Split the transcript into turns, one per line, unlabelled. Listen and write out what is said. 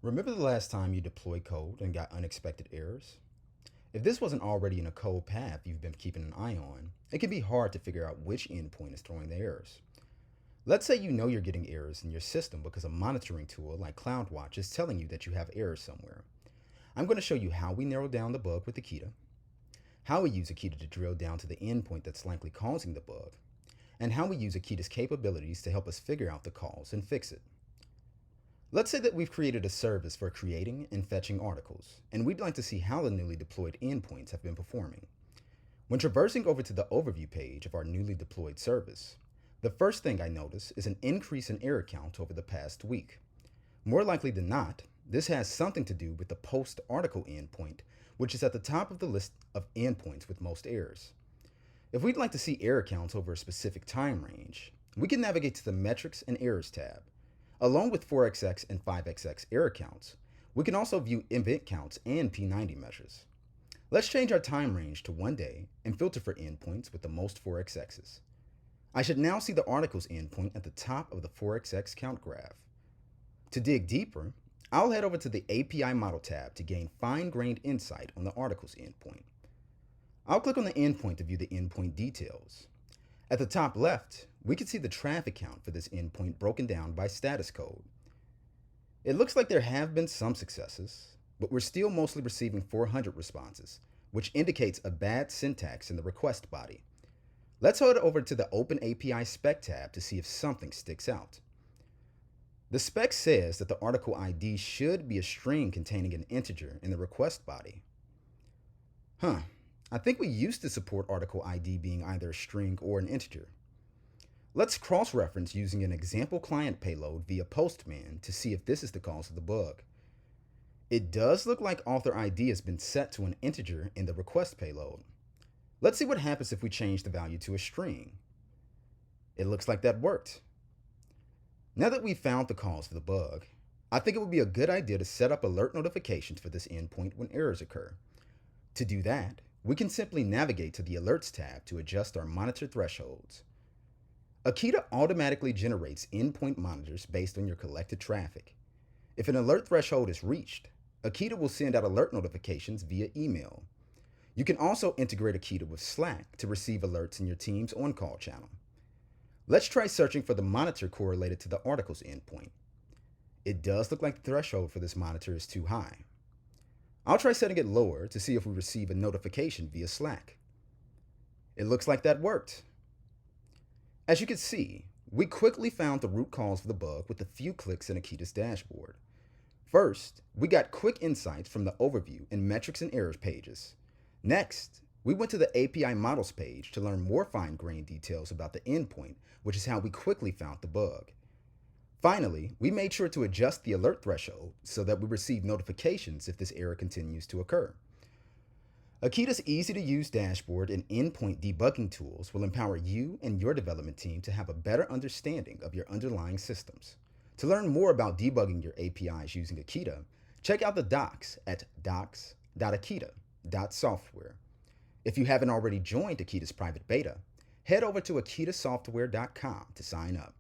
Remember the last time you deployed code and got unexpected errors? If this wasn't already in a code path you've been keeping an eye on, it can be hard to figure out which endpoint is throwing the errors. Let's say you know you're getting errors in your system because a monitoring tool like CloudWatch is telling you that you have errors somewhere. I'm going to show you how we narrow down the bug with Akita, how we use Akita to drill down to the endpoint that's likely causing the bug, and how we use Akita's capabilities to help us figure out the cause and fix it. Let's say that we've created a service for creating and fetching articles, and we'd like to see how the newly deployed endpoints have been performing. When traversing over to the overview page of our newly deployed service, the first thing I notice is an increase in error count over the past week. More likely than not, this has something to do with the post article endpoint, which is at the top of the list of endpoints with most errors. If we'd like to see error counts over a specific time range, we can navigate to the Metrics and Errors tab. Along with 4xx and 5xx error counts, we can also view event counts and P90 measures. Let's change our time range to 1 day and filter for endpoints with the most 4xx's. I should now see the article's endpoint at the top of the 4xx count graph. To dig deeper, I'll head over to the API Model tab to gain fine-grained insight on the article's endpoint. I'll click on the endpoint to view the endpoint details. At the top left, we can see the traffic count for this endpoint broken down by status code. It looks like there have been some successes, but we're still mostly receiving 400 responses, which indicates a bad syntax in the request body. Let's head over to the Open API Spec tab to see if something sticks out. The spec says that the article ID should be a string containing an integer in the request body. I think we used to support article ID being either a string or an integer. Let's cross-reference using an example client payload via Postman to see if this is the cause of the bug. It does look like author ID has been set to an integer in the request payload. Let's see what happens if we change the value to a string. It looks like that worked. Now that we've found the cause of the bug, I think it would be a good idea to set up alert notifications for this endpoint when errors occur. To do that, we can simply navigate to the Alerts tab to adjust our monitor thresholds. Akita automatically generates endpoint monitors based on your collected traffic. If an alert threshold is reached, Akita will send out alert notifications via email. You can also integrate Akita with Slack to receive alerts in your team's on-call channel. Let's try searching for the monitor correlated to the article's endpoint. It does look like the threshold for this monitor is too high. I'll try setting it lower to see if we receive a notification via Slack. It looks like that worked. As you can see, we quickly found the root cause of the bug with a few clicks in Akita's dashboard. First, we got quick insights from the overview and metrics and errors pages. Next, we went to the API models page to learn more fine-grained details about the endpoint, which is how we quickly found the bug. Finally, we made sure to adjust the alert threshold so that we receive notifications if this error continues to occur. Akita's easy-to-use dashboard and endpoint debugging tools will empower you and your development team to have a better understanding of your underlying systems. To learn more about debugging your APIs using Akita, check out the docs at docs.akita.software. If you haven't already joined Akita's private beta, head over to akitasoftware.com to sign up.